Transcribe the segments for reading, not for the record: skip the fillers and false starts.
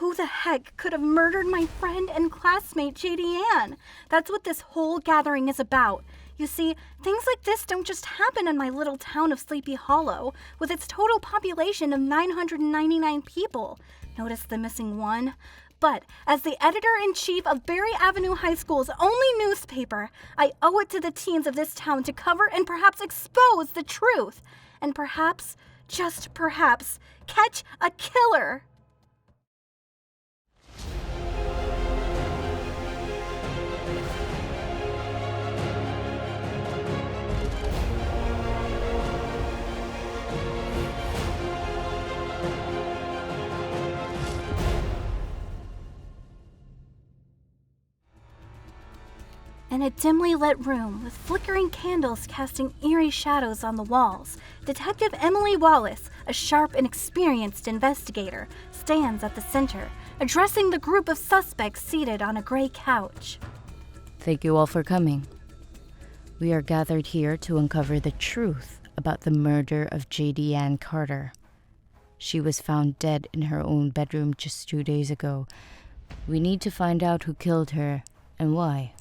Who the heck could have murdered my friend and classmate JD Ann? That's what this whole gathering is about. You see, things like this don't just happen in my little town of Sleepy Hollow, with its total population of 999 people. Notice the missing one? But as the editor-in-chief of Berry Avenue High School's only newspaper, I owe it to the teens of this town to cover and perhaps expose the truth. And perhaps, just perhaps, catch a killer. In a dimly lit room with flickering candles casting eerie shadows on the walls, Detective Emily Wallace, a sharp and experienced investigator, stands at the center, addressing the group of suspects seated on a gray couch. Thank you all for coming. We are gathered here to uncover the truth about the murder of JD Ann Carter. She was found dead in her own bedroom just 2 days ago. We need to find out who killed her and why.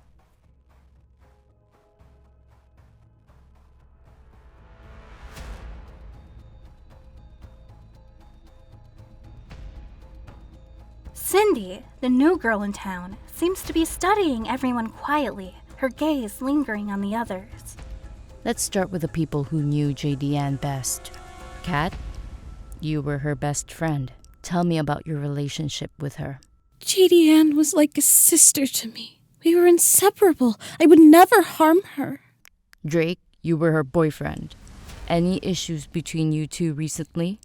Cindy, the new girl in town, seems to be studying everyone quietly, her gaze lingering on the others. Let's start with the people who knew JD Ann best. Kat, you were her best friend. Tell me about your relationship with her. JD Ann was like a sister to me. We were inseparable. I would never harm her. Drake, you were her boyfriend. Any issues between you two recently?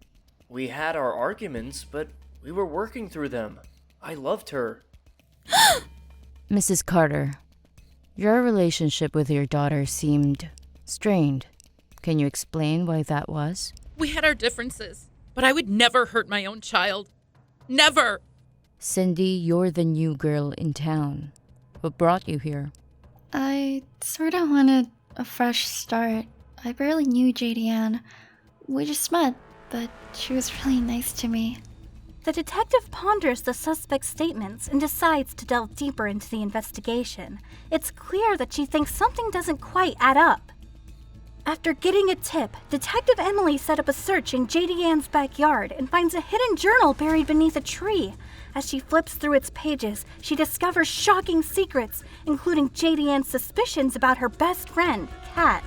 We had our arguments, but we were working through them. I loved her. Mrs. Carter, your relationship with your daughter seemed strained. Can you explain why that was? We had our differences, but I would never hurt my own child. Never! Cindy, you're the new girl in town. What brought you here? I sort of wanted a fresh start. I barely knew JD Ann. We just met, but she was really nice to me. The detective ponders the suspect's statements and decides to delve deeper into the investigation. It's clear that she thinks something doesn't quite add up. After getting a tip, Detective Emily set up a search in JD Ann's backyard and finds a hidden journal buried beneath a tree. As she flips through its pages, she discovers shocking secrets, including JD Ann's suspicions about her best friend, Kat.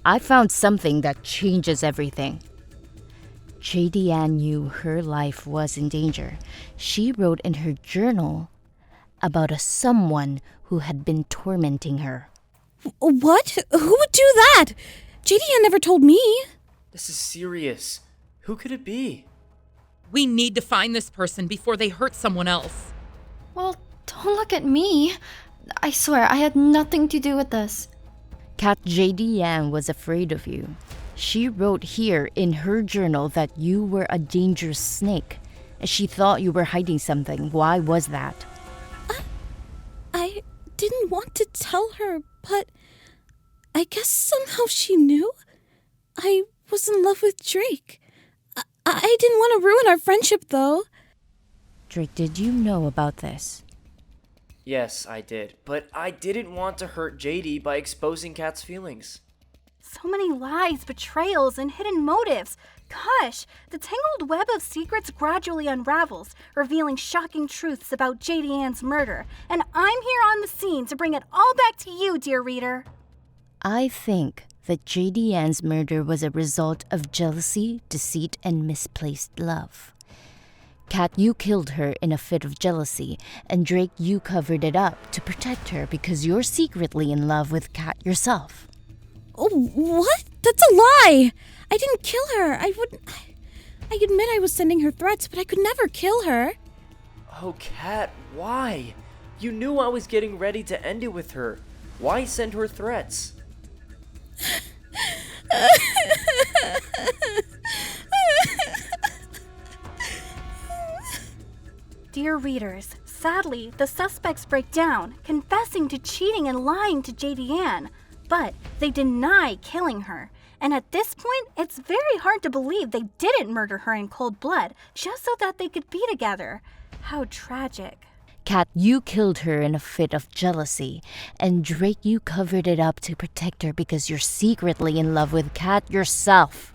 I found something that changes everything. JD Ann knew her life was in danger. She wrote in her journal about a someone who had been tormenting her. What? Who would do that? JD Ann never told me. This is serious. Who could it be? We need to find this person before they hurt someone else. Well, don't look at me. I swear, I had nothing to do with this. Kat, JD Ann was afraid of you. She wrote here in her journal that you were a dangerous snake. She thought you were hiding something. Why was that? I didn't want to tell her, but I guess somehow she knew. I was in love with Drake. I didn't want to ruin our friendship, though. Drake, did you know about this? Yes, I did. But I didn't want to hurt JD by exposing Kat's feelings. So many lies, betrayals, and hidden motives. Gosh, the tangled web of secrets gradually unravels, revealing shocking truths about JD Ann's murder. And I'm here on the scene to bring it all back to you, dear reader. I think that JD Ann's murder was a result of jealousy, deceit, and misplaced love. Kat, you killed her in a fit of jealousy, and Drake, you covered it up to protect her because you're secretly in love with Kat yourself. Oh, what? That's a lie! I didn't kill her. I admit I was sending her threats, but I could never kill her. Oh, Kat, why? You knew I was getting ready to end it with her. Why send her threats? Dear readers, sadly, the suspects break down, confessing to cheating and lying to JD Ann. But they deny killing her, And at this point, it's very hard to believe they didn't murder her in cold blood just so that they could be together. How tragic. Kat, you killed her in a fit of jealousy, and Drake, you covered it up to protect her because you're secretly in love with Kat yourself.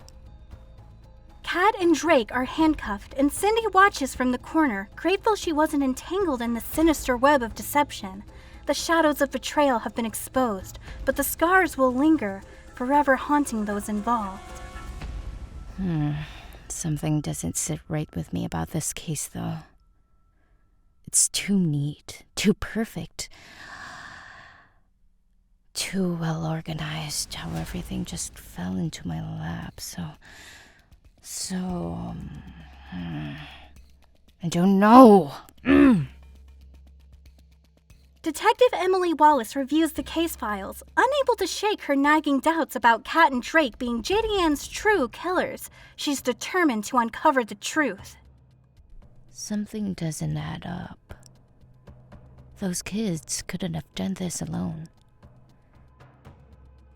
Kat and Drake are handcuffed, and Cindy watches from the corner, grateful she wasn't entangled in the sinister web of deception. The shadows of betrayal have been exposed, but the scars will linger, forever haunting those involved. Something doesn't sit right with me about this case, though. It's too neat, too perfect, too well organized, how everything just fell into my lap, I don't know. Detective Emily Wallace reviews the case files, unable to shake her nagging doubts about Kat and Drake being JD Ann's true killers. She's determined to uncover the truth. Something doesn't add up. Those kids couldn't have done this alone.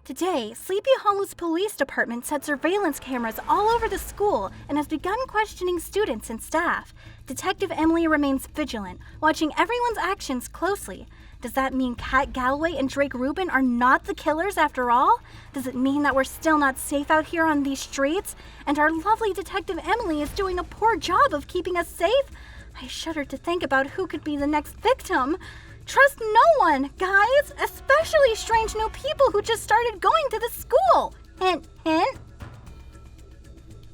Today, Sleepy Hollow's police department set surveillance cameras all over the school and has begun questioning students and staff. Detective Emily remains vigilant, watching everyone's actions closely. Does that mean Kat Galloway and Drake Rubin are not the killers after all? Does it mean that we're still not safe out here on these streets? And our lovely Detective Emily is doing a poor job of keeping us safe? I shudder to think about who could be the next victim. Trust no one, guys, especially strange new people who just started going to the school. Hint, hint.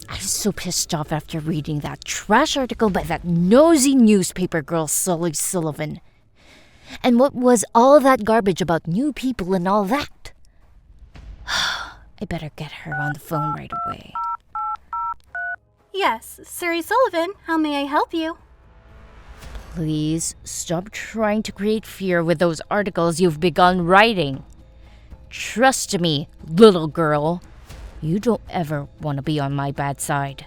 I was so pissed off after reading that trash article by that nosy newspaper girl, Sully Sullivan. And what was all that garbage about new people and all that? I better get her on the phone right away. Yes, Siri Sullivan, how may I help you? Please stop trying to create fear with those articles you've begun writing. Trust me, little girl. You don't ever want to be on my bad side.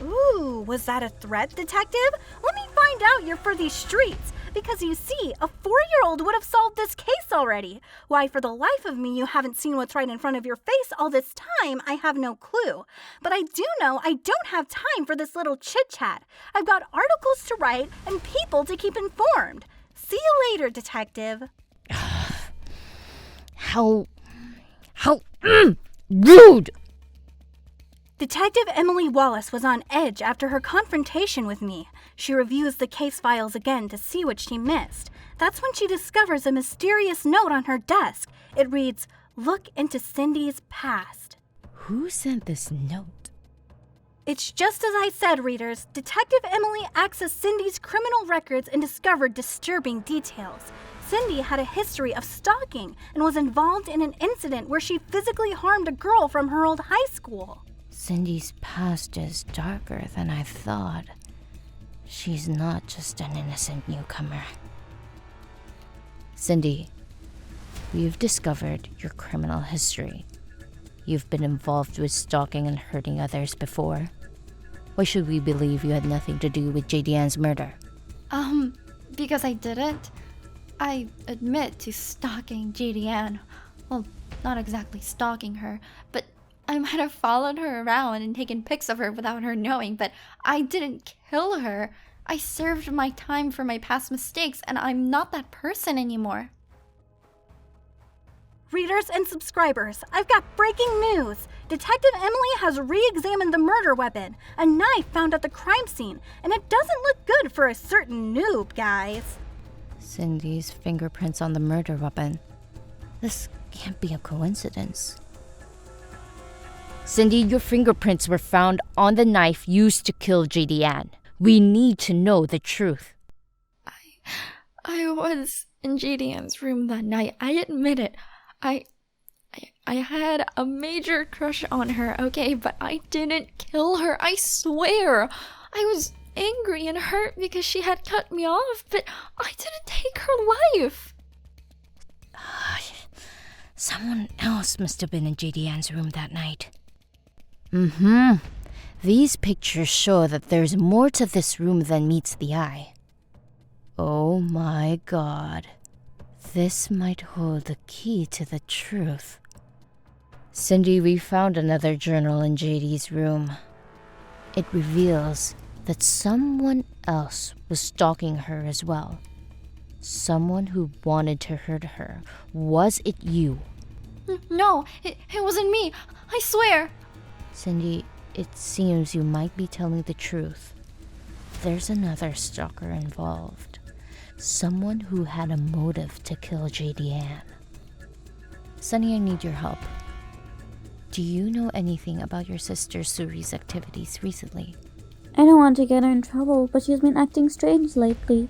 Ooh, was that a threat, Detective? Let me find out you're for these streets. Because you see, a 4-year-old would have solved this case already. Why, for the life of me, you haven't seen what's right in front of your face all this time, I have no clue. But I do know I don't have time for this little chit-chat. I've got articles to write and people to keep informed. See you later, Detective. How rude! Detective Emily Wallace was on edge after her confrontation with me. She reviews the case files again to see what she missed. That's when she discovers a mysterious note on her desk. It reads, "Look into Cindy's past." Who sent this note? It's just as I said, readers. Detective Emily accessed Cindy's criminal records and discovered disturbing details. Cindy had a history of stalking and was involved in an incident where she physically harmed a girl from her old high school. Cindy's past is darker than I thought. She's not just an innocent newcomer. Cindy, we've discovered your criminal history. You've been involved with stalking and hurting others before. Why should we believe you had nothing to do with JD Ann's murder? Because I didn't. I admit to stalking JD Ann. Well, not exactly stalking her, but I might have followed her around and taken pics of her without her knowing, but I didn't kill her. I served my time for my past mistakes, and I'm not that person anymore. Readers and subscribers, I've got breaking news. Detective Emily has re-examined the murder weapon, a knife found at the crime scene, and it doesn't look good for a certain noob, guys. Cindy's fingerprints on the murder weapon. This can't be a coincidence. Cindy, your fingerprints were found on the knife used to kill JD Ann. We need to know the truth. I was in JD Ann's room that night. I admit it. I had a major crush on her, okay? But I didn't kill her, I swear. I was angry and hurt because she had cut me off, but I didn't take her life. Someone else must have been in JD Ann's room that night. These pictures show that there's more to this room than meets the eye. Oh my god. This might hold the key to the truth. Cindy, we found another journal in JD's room. It reveals that someone else was stalking her as well. Someone who wanted to hurt her. Was it you? No, it wasn't me. I swear. Cindy, it seems you might be telling the truth. There's another stalker involved. Someone who had a motive to kill JD Ann. Sunny, I need your help. Do you know anything about your sister Suri's activities recently? I don't want to get her in trouble, but she's been acting strange lately.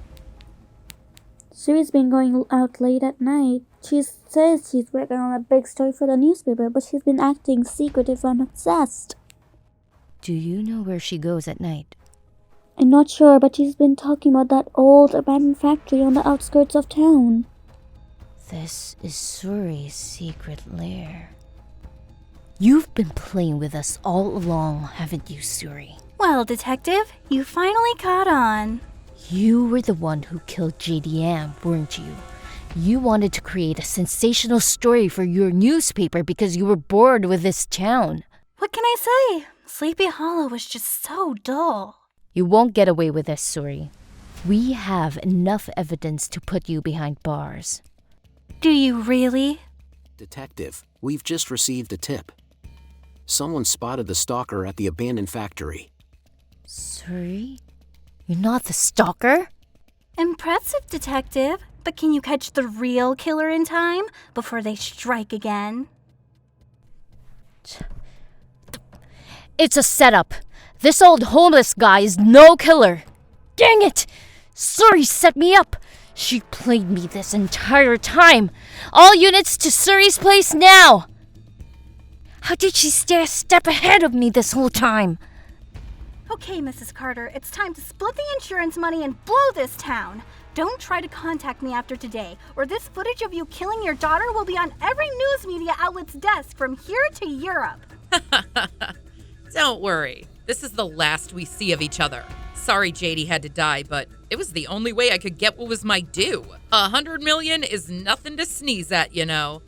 Suri's been going out late at night. She says she's working on a big story for the newspaper, but she's been acting secretive and obsessed. Do you know where she goes at night? I'm not sure, but she's been talking about that old abandoned factory on the outskirts of town. This is Suri's secret lair. You've been playing with us all along, haven't you, Suri? Well, Detective, you finally caught on. You were the one who killed JD Ann, weren't you? You wanted to create a sensational story for your newspaper because you were bored with this town. What can I say? Sleepy Hollow was just so dull. You won't get away with this, Suri. We have enough evidence to put you behind bars. Do you really? Detective, we've just received a tip. Someone spotted the stalker at the abandoned factory. Suri? You're not the stalker? Impressive, Detective. But can you catch the real killer in time before they strike again? It's a setup. This old homeless guy is no killer. Dang it! Suri set me up. She played me this entire time. All units to Suri's place now. How did she stay a step ahead of me this whole time? Okay, Mrs. Carter, it's time to split the insurance money and blow this town. Don't try to contact me after today, or this footage of you killing your daughter will be on every news media outlet's desk from here to Europe. Don't worry. This is the last we see of each other. Sorry JD had to die, but it was the only way I could get what was my due. $100 million is nothing to sneeze at, you know.